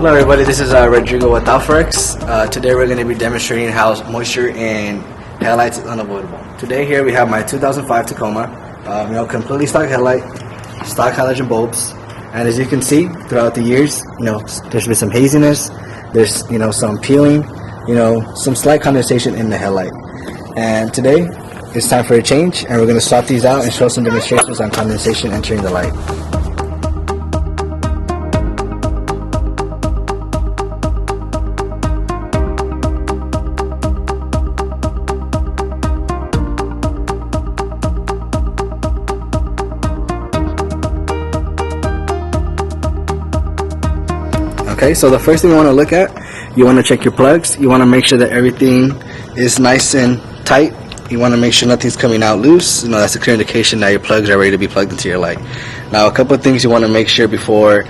Hello everybody, this is Rodrigo with Alpharex. Today we're going to be demonstrating how moisture in headlights is unavoidable. Today here we have my 2005 Tacoma, completely stock headlight, stock halogen bulbs, and as you can see throughout the years, there's been some haziness, there's some peeling, some slight condensation in the headlight. And today it's time for a change, and we're going to swap these out and show some demonstrations on condensation entering the light. Okay, so the first thing you want to look at, you want to check your plugs. You want to make sure that everything is nice and tight. You want to make sure nothing's coming out loose. That's a clear indication that your plugs are ready to be plugged into your light. Now, a couple of things you want to make sure before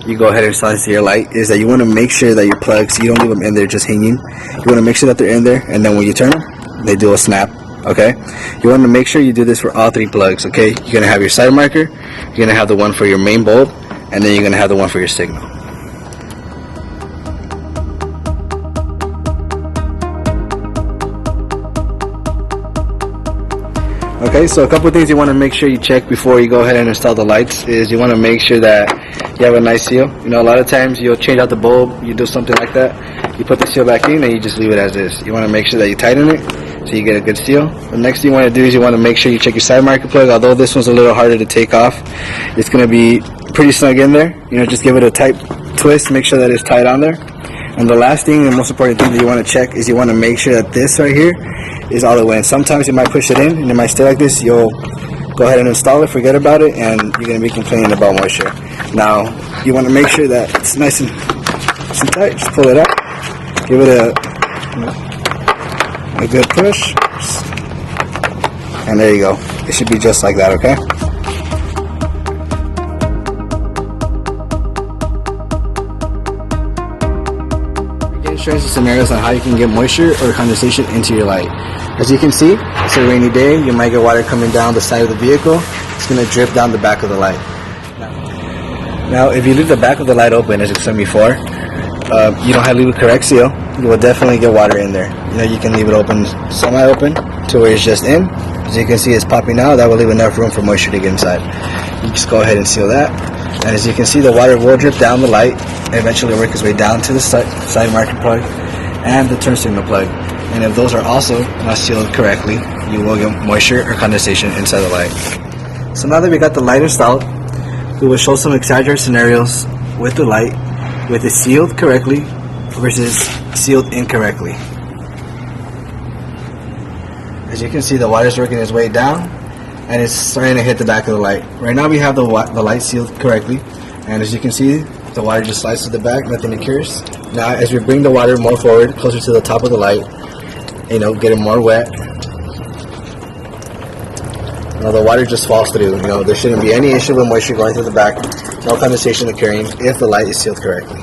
you go ahead and install into your light is that you want to make sure that your plugs, you don't leave them in there just hanging. You want to make sure that they're in there, and then when you turn them, they do a snap. Okay, you want to make sure you do this for all three plugs. Okay, you're going to have your side marker, you're going to have the one for your main bulb, and then you're going to have the one for your signal. Okay, so a couple of things you want to make sure you check before you go ahead and install the lights is you want to make sure that you have a nice seal. A lot of times you'll change out the bulb, you do something like that, you put the seal back in and you just leave it as is. You want to make sure that you tighten it so you get a good seal. The next thing you want to do is you want to make sure you check your side marker plug. Although this one's a little harder to take off, it's going to be pretty snug in there. Just give it a tight twist, make sure that it's tight on there. And the last thing, the most important thing that you want to check is you want to make sure that this right here is all the way in. Sometimes you might push it in and it might stay like this. You'll go ahead and install it, forget about it, and you're going to be complaining about moisture. Now, you want to make sure that it's nice and tight. Just pull it up, give it a good push, and there you go. It should be just like that, okay? Shows you scenarios on how you can get moisture or condensation into your light. As you can see, it's a rainy day. You might get water coming down the side of the vehicle. It's going to drip down the back of the light. Now, if you leave the back of the light open, as explained before, you don't have to leave a correct seal. You will definitely get water in there. You can leave it open, semi-open, to where it's just in. As you can see, it's popping out. That will leave enough room for moisture to get inside. You just go ahead and seal that. And as you can see, the water will drip down the light, eventually work its way down to the side marker plug and the turn signal plug. And if those are also not sealed correctly, you will get moisture or condensation inside the light. So now that we got the light installed, we will show some exaggerated scenarios with the light, with it sealed correctly versus sealed incorrectly. As you can see, the water is working its way down and it's starting to hit the back of the light. Right now we have the light sealed correctly, and as you can see, the water just slides to the back, nothing occurs. Now as we bring the water more forward, closer to the top of the light, get it more wet, the water just falls through. There shouldn't be any issue with moisture going through the back, no condensation occurring if the light is sealed correctly.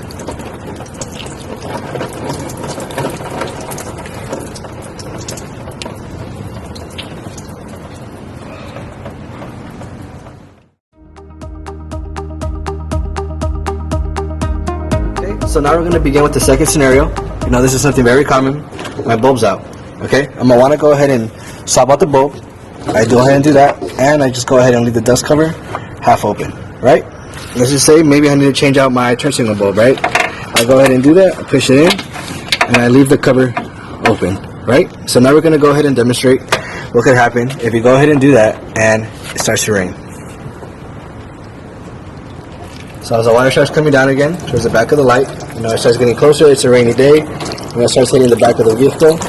So now we're going to begin with the second scenario. This is something very common. My bulb's out. Okay, I'm going to want to go ahead and swap out the bulb. I go ahead and do that, and I just go ahead and leave the dust cover half open, right? Let's just say maybe I need to change out my turn signal bulb, right? I go ahead and do that, I push it in, and I leave the cover open, right? So now we're going to go ahead and demonstrate what could happen if you go ahead and do that and it starts to rain. So as the water starts coming down again towards the back of the light, it starts getting closer. It's a rainy day, and it starts hitting the back of the vehicle,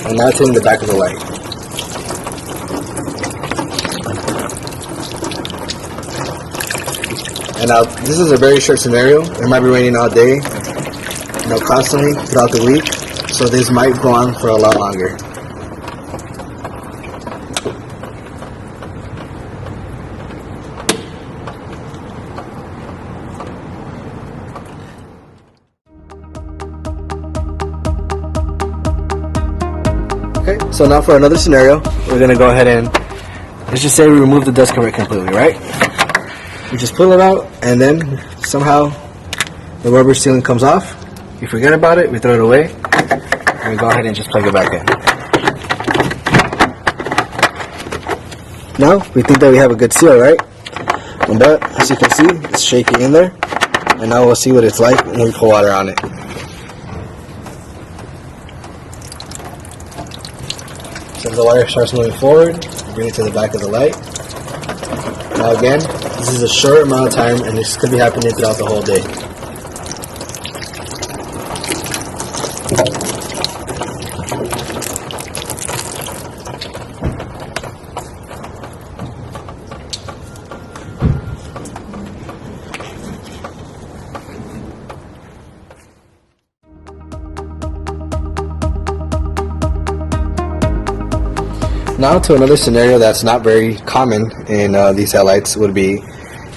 and now it's hitting the back of the light. And now this is a very short scenario. It might be raining all day, constantly throughout the week, so this might go on for a lot longer. Okay, so now for another scenario, we're going to go ahead and, let's just say we remove the dust cover completely, right? We just pull it out, and then somehow the rubber sealing comes off. You forget about it, we throw it away, and we go ahead and just plug it back in. Now, we think that we have a good seal, right? But, as you can see, it's shaky in there. And now we'll see what it's like when we pour water on it. So as the water starts moving forward, bring it to the back of the light. Now again, this is a short amount of time and this could be happening throughout the whole day. Now to another scenario that's not very common in these headlights would be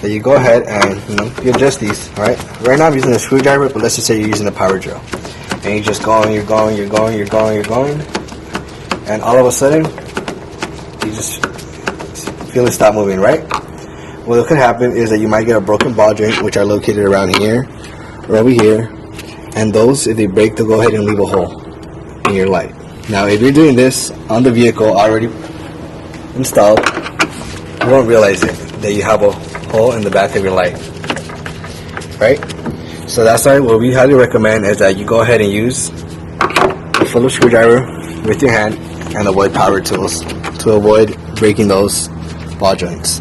that you go ahead and you adjust these. Right now I'm using a screwdriver, but let's just say you're using a power drill, and you just going, you're going, and all of a sudden you just feel it stop moving. Right? What could happen is that you might get a broken ball joint, which are located around here or over here, and those, if they break, they'll go ahead and leave a hole in your light. Now, if you're doing this on the vehicle already installed, you won't realize it, that you have a hole in the back of your light, right? So that's why what we highly recommend is that you go ahead and use a Phillips screwdriver with your hand and avoid power tools to avoid breaking those ball joints.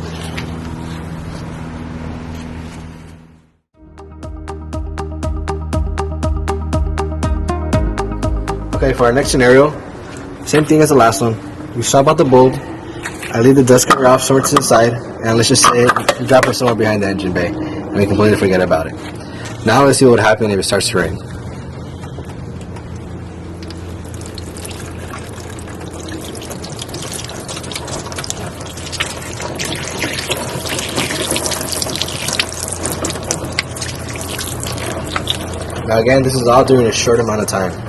Okay, for our next scenario, same thing as the last one. We swap out the bulb. I leave the dust cover off somewhere to the side, and let's just say we drop it somewhere behind the engine bay, and we completely forget about it. Now let's see what would happen if it starts to rain. Now again, this is all during a short amount of time.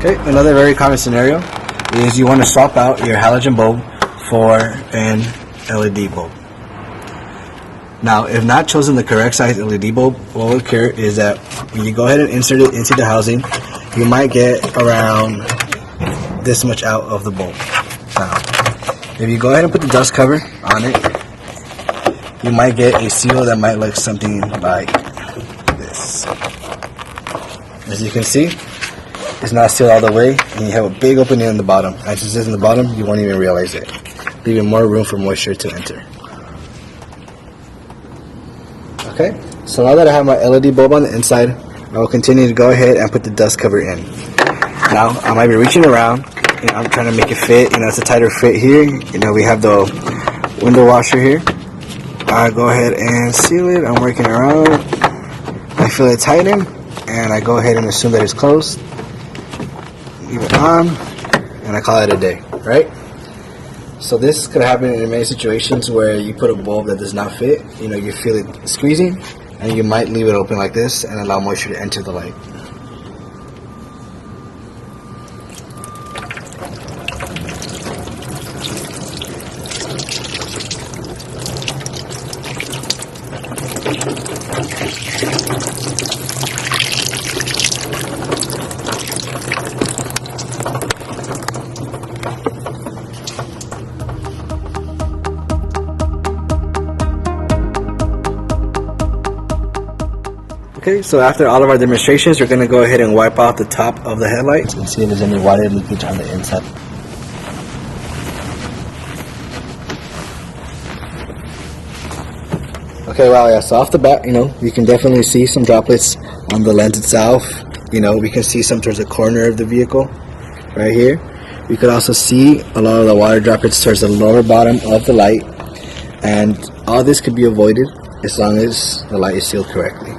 Okay, another very common scenario is you want to swap out your halogen bulb for an LED bulb. Now, if not chosen the correct size LED bulb, what will occur is that when you go ahead and insert it into the housing, you might get around this much out of the bulb. Now, if you go ahead and put the dust cover on it, you might get a seal that might look something like this. As you can see, it's not sealed all the way, and you have a big opening in the bottom. As it is in the bottom, you won't even realize it, leaving more room for moisture to enter. Okay, so now that I have my LED bulb on the inside, I will continue to go ahead and put the dust cover in. Now, I might be reaching around, and I'm trying to make it fit, it's a tighter fit here. We have the window washer here. I go ahead and seal it. I'm working around. I feel it tighten, and I go ahead and assume that it's closed. Leave it on, and I call it a day, right? So this could happen in many situations where you put a bulb that does not fit. You feel it squeezing, and you might leave it open like this and allow moisture to enter the light. Okay, so after all of our demonstrations, we're going to go ahead and wipe off the top of the headlights and see if there's any water leakage on the inside. Okay, wow, yeah, so off the bat, you can definitely see some droplets on the lens itself. We can see some towards the corner of the vehicle, right here. We could also see a lot of the water droplets towards the lower bottom of the light. And all this could be avoided as long as the light is sealed correctly.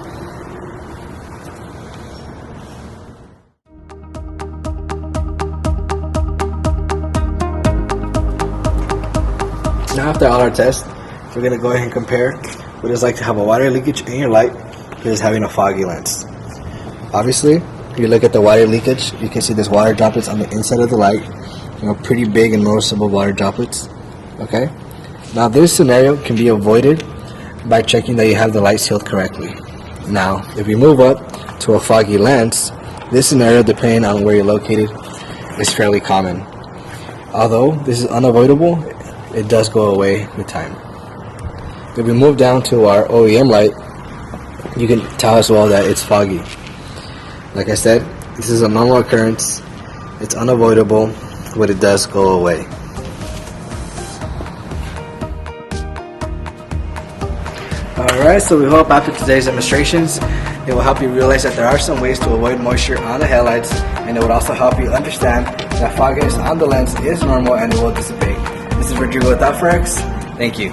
Now after all our tests, we're going to go ahead and compare what it's like to have a water leakage in your light versus having a foggy lens. Obviously, If you look at the water leakage, you can see there's water droplets on the inside of the light. Pretty big and noticeable water droplets. Okay. Now this scenario can be avoided by checking that you have the light sealed correctly. Now, if we move up to a foggy lens, this scenario, depending on where you're located, is fairly common. Although this is unavoidable, it does go away with time. If we move down to our OEM light, you can tell as well that it's foggy. Like I said, this is a normal occurrence. It's unavoidable, but it does go away. Alright, so we hope after today's demonstrations, it will help you realize that there are some ways to avoid moisture on the headlights, and it would also help you understand that fogginess on the lens is normal and it will dissipate. This is Rodrigo with Forex. Thank you.